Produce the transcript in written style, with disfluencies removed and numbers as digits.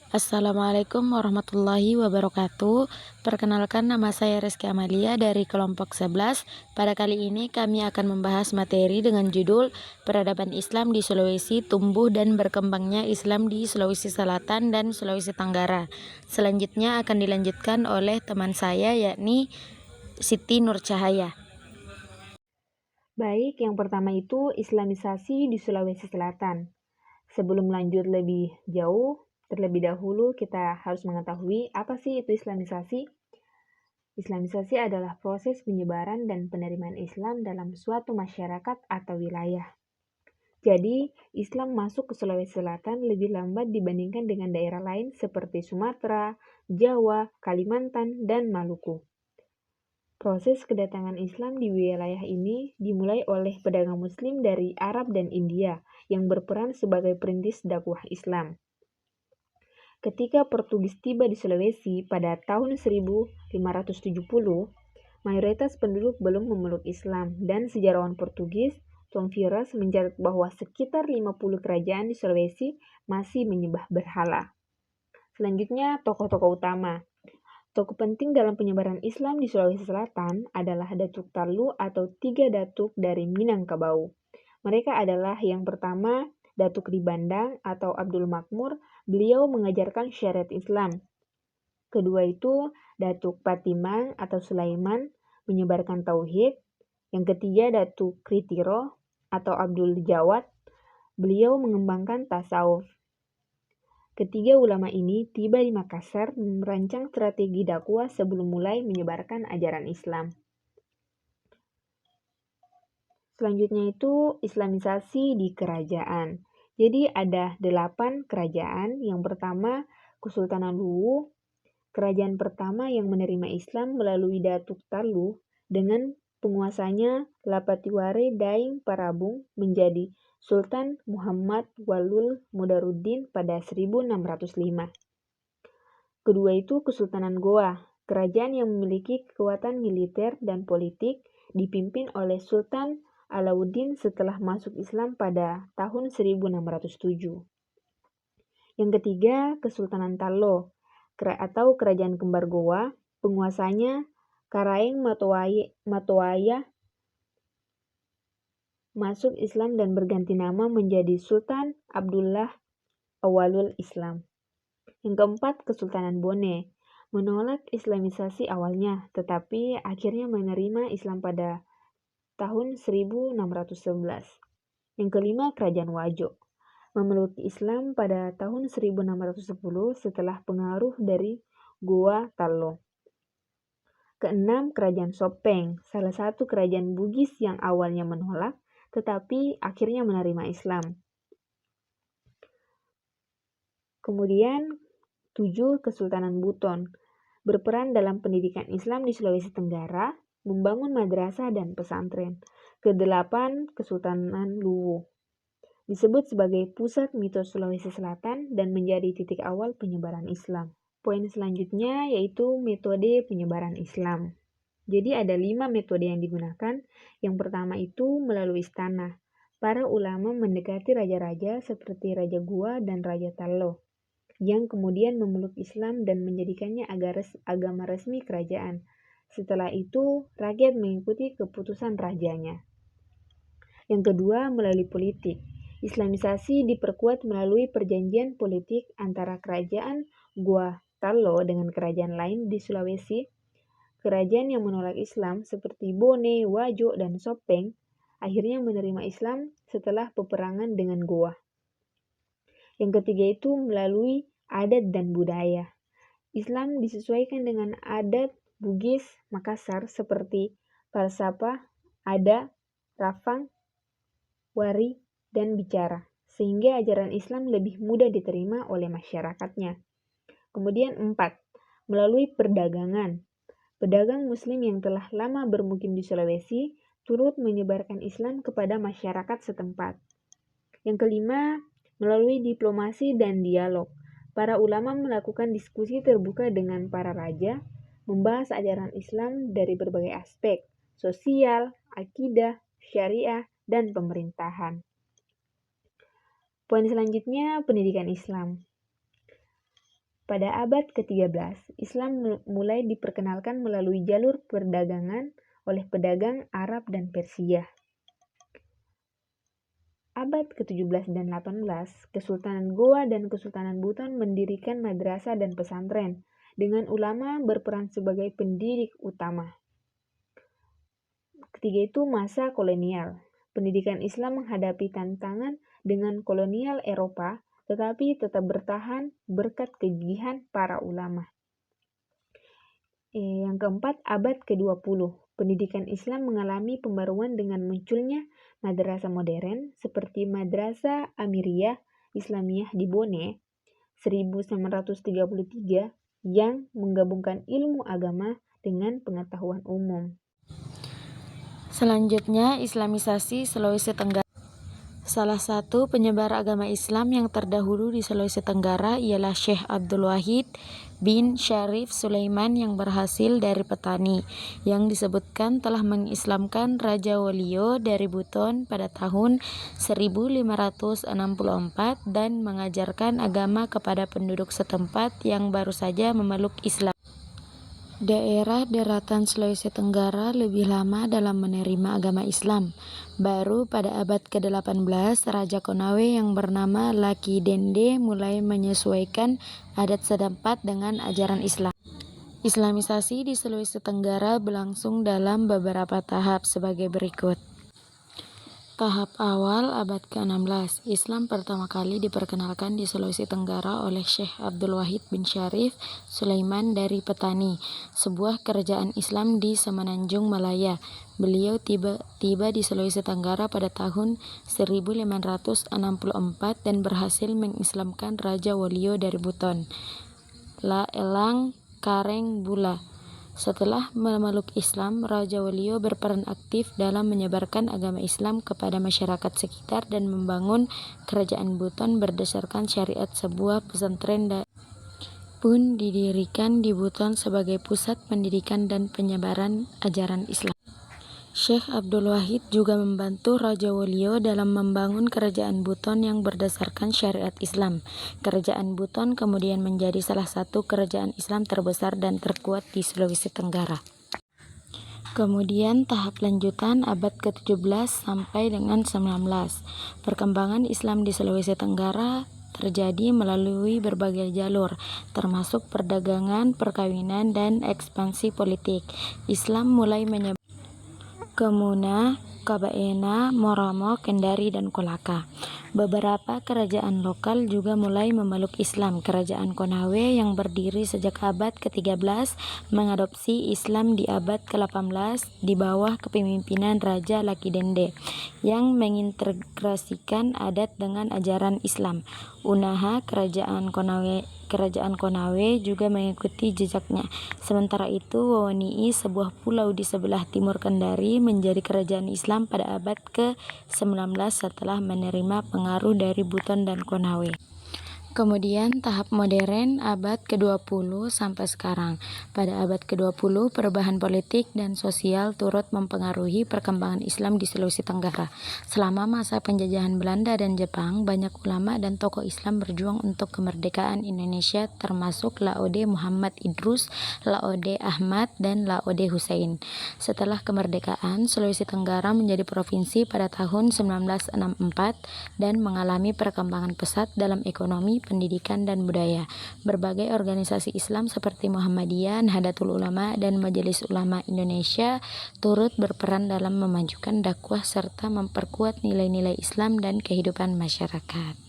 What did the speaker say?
Assalamualaikum warahmatullahi wabarakatuh. Perkenalkan, nama saya Rizky Amalia dari kelompok 11. Pada kali ini kami akan membahas materi dengan judul Peradaban Islam di Sulawesi, Tumbuh dan Berkembangnya Islam di Sulawesi Selatan dan Sulawesi Tenggara. Selanjutnya akan dilanjutkan oleh teman saya, yakni Siti Nur Cahaya. Baik, yang pertama itu Islamisasi di Sulawesi Selatan. Sebelum lanjut lebih jauh, terlebih dahulu kita harus mengetahui apa sih itu Islamisasi. Islamisasi adalah proses penyebaran dan penerimaan Islam dalam suatu masyarakat atau wilayah. Jadi, Islam masuk ke Sulawesi Selatan lebih lambat dibandingkan dengan daerah lain seperti Sumatera, Jawa, Kalimantan, dan Maluku. Proses kedatangan Islam di wilayah ini dimulai oleh pedagang Muslim dari Arab dan India yang berperan sebagai perintis dakwah Islam. Ketika Portugis tiba di Sulawesi pada tahun 1570, mayoritas penduduk belum memeluk Islam dan sejarawan Portugis Tom Viras mencatat bahwa sekitar 50 kerajaan di Sulawesi masih menyembah berhala. Selanjutnya, tokoh-tokoh utama. Tokoh penting dalam penyebaran Islam di Sulawesi Selatan adalah Datuk Talu atau tiga datuk dari Minangkabau. Mereka adalah yang pertama, Datuk Ribandang atau Abdul Makmur, beliau mengajarkan syariat Islam. Kedua itu, Datuk Patimang atau Sulaiman, menyebarkan tauhid. Yang ketiga, Datuk Kritiro atau Abdul Jawad, beliau mengembangkan tasawuf. Ketiga ulama ini tiba di Makassar dan merancang strategi dakwah sebelum mulai menyebarkan ajaran Islam. Selanjutnya itu Islamisasi di kerajaan. Jadi ada 8 kerajaan. Yang pertama Kesultanan Luwu, kerajaan pertama yang menerima Islam melalui Datuk Talu dengan penguasanya Lapatiware Daeng Parabung menjadi Sultan Muhammad Walul Mudaruddin pada 1605. Kedua itu Kesultanan Goa, kerajaan yang memiliki kekuatan militer dan politik dipimpin oleh Sultan Alauddin setelah masuk Islam pada tahun 1607. Yang ketiga, Kesultanan Talo atau Kerajaan Kembar Goa, penguasanya Karaeng Matoaya masuk Islam dan berganti nama menjadi Sultan Abdullah Awalul Islam. Yang keempat, Kesultanan Bone menolak Islamisasi awalnya, tetapi akhirnya menerima Islam pada tahun 1611. Yang kelima, Kerajaan Wajo memeluk Islam pada tahun 1610 setelah pengaruh dari Goa Tallo. Keenam, Kerajaan Sopeng, salah satu kerajaan Bugis yang awalnya menolak, tetapi akhirnya menerima Islam. Kemudian, 7. Kesultanan Buton berperan dalam pendidikan Islam di Sulawesi Tenggara, membangun madrasah dan pesantren. Kedelapan, Kesultanan Luwu disebut sebagai pusat mitos Sulawesi Selatan dan menjadi titik awal penyebaran Islam. Poin selanjutnya yaitu metode penyebaran Islam. Jadi ada 5 metode yang digunakan. Yang pertama itu melalui istana. Para ulama mendekati raja-raja seperti Raja Goa dan Raja Tallo, yang kemudian memeluk Islam dan menjadikannya agama resmi kerajaan. Setelah itu, rakyat mengikuti keputusan rajanya. Yang kedua, melalui politik. Islamisasi diperkuat melalui perjanjian politik antara kerajaan Goa Tallo dengan kerajaan lain di Sulawesi. Kerajaan yang menolak Islam seperti Bone, Wajo, dan Sopeng akhirnya menerima Islam setelah peperangan dengan Goa. Yang ketiga itu melalui adat dan budaya. Islam disesuaikan dengan adat Bugis Makassar seperti falsafah, ada, rafang, wari, dan bicara, sehingga ajaran Islam lebih mudah diterima oleh masyarakatnya. Kemudian 4. Melalui perdagangan. Pedagang Muslim yang telah lama bermukim di Sulawesi turut menyebarkan Islam kepada masyarakat setempat. Yang kelima, melalui diplomasi dan dialog. Para ulama melakukan diskusi terbuka dengan para raja, membahas ajaran Islam dari berbagai aspek, sosial, akidah, syariah, dan pemerintahan. Poin selanjutnya, pendidikan Islam. Pada abad ke-13, Islam mulai diperkenalkan melalui jalur perdagangan oleh pedagang Arab dan Persia. Abad ke-17 dan 18, Kesultanan Goa dan Kesultanan Buton mendirikan madrasah dan pesantren, dengan ulama berperan sebagai pendidik utama. Ketiga itu masa kolonial. Pendidikan Islam menghadapi tantangan dengan kolonial Eropa, tetapi tetap bertahan berkat kegigihan para ulama. Yang keempat, abad ke-20. Pendidikan Islam mengalami pembaruan dengan munculnya madrasah modern seperti Madrasah Amiriyah Islamiyah di Bone 1933 yang menggabungkan ilmu agama dengan pengetahuan umum. Selanjutnya, Islamisasi Sulawesi Tenggara. Salah satu penyebar agama Islam yang terdahulu di Sulawesi Tenggara ialah Syekh Abdul Wahid bin Syarif Sulaiman yang berhasil dari petani, yang disebutkan telah mengislamkan Raja Wolio dari Buton pada tahun 1564 dan mengajarkan agama kepada penduduk setempat yang baru saja memeluk Islam. Daerah daratan Sulawesi Tenggara lebih lama dalam menerima agama Islam. Baru pada abad ke-18, Raja Konawe yang bernama Laki Dende mulai menyesuaikan adat setempat dengan ajaran Islam. Islamisasi di Sulawesi Tenggara berlangsung dalam beberapa tahap sebagai berikut. Tahap awal abad ke-16, Islam pertama kali diperkenalkan di Sulawesi Tenggara oleh Syekh Abdul Wahid bin Syarif Sulaiman dari Petani, sebuah kerajaan Islam di Semenanjung Malaya. Beliau tiba di Sulawesi Tenggara pada tahun 1564 dan berhasil mengislamkan Raja Wolio dari Buton, La Elang Kareng Bula. Setelah memeluk Islam, Raja Wolio berperan aktif dalam menyebarkan agama Islam kepada masyarakat sekitar dan membangun kerajaan Buton berdasarkan syariat. Sebuah pesantren pun didirikan di Buton sebagai pusat pendidikan dan penyebaran ajaran Islam. Syekh Abdul Wahid juga membantu Raja Wolio dalam membangun kerajaan Buton yang berdasarkan syariat Islam. Kerajaan Buton kemudian menjadi salah satu kerajaan Islam terbesar dan terkuat di Sulawesi Tenggara. Kemudian tahap lanjutan abad ke-17 sampai dengan 19. Perkembangan Islam di Sulawesi Tenggara terjadi melalui berbagai jalur, termasuk perdagangan, perkawinan, dan ekspansi politik. Islam mulai menyebar Kemuna, Kabaena, Moramo, Kendari, dan Kolaka. Beberapa kerajaan lokal juga mulai memeluk Islam. Kerajaan Konawe yang berdiri sejak abad ke-13 mengadopsi Islam di abad ke-18 di bawah kepemimpinan Raja Laki Dende yang mengintegrasikan adat dengan ajaran Islam. Unaha Kerajaan Konawe juga mengikuti jejaknya. Sementara itu, Wawani'i, sebuah pulau di sebelah timur Kendari, menjadi kerajaan Islam pada abad ke-19 setelah menerima pengaruh dari Buton dan Konawe. Kemudian tahap modern abad ke-20 sampai sekarang. Pada abad ke-20, perubahan politik dan sosial turut mempengaruhi perkembangan Islam di Sulawesi Tenggara. Selama masa penjajahan Belanda dan Jepang, banyak ulama dan tokoh Islam berjuang untuk kemerdekaan Indonesia, termasuk Laode Muhammad Idrus, Laode Ahmad, dan Laode Hussein. Setelah kemerdekaan, Sulawesi Tenggara menjadi provinsi pada tahun 1964 dan mengalami perkembangan pesat dalam ekonomi, pendidikan, dan budaya. Berbagai organisasi Islam seperti Muhammadiyah, Nahdlatul Ulama, dan Majelis Ulama Indonesia turut berperan dalam memajukan dakwah serta memperkuat nilai-nilai Islam dan kehidupan masyarakat.